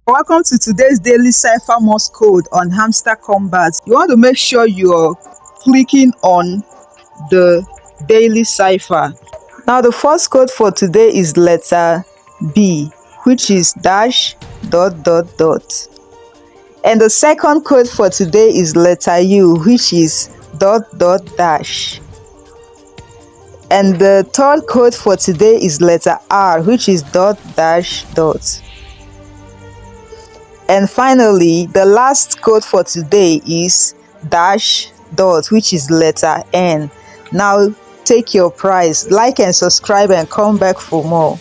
Welcome to today's daily Cipher Morse code on Hamster Kombat. You want to make sure you're clicking on the daily cipher. Now the first code for today is letter B, which is dash dot dot dot. And the second code for today is letter U, which is dot dot dash. And the third code for today is letter R, which is dot dash dot. And finally, the last code for today is dash dot, which is letter N. Now take your prize, like and subscribe and come back for more.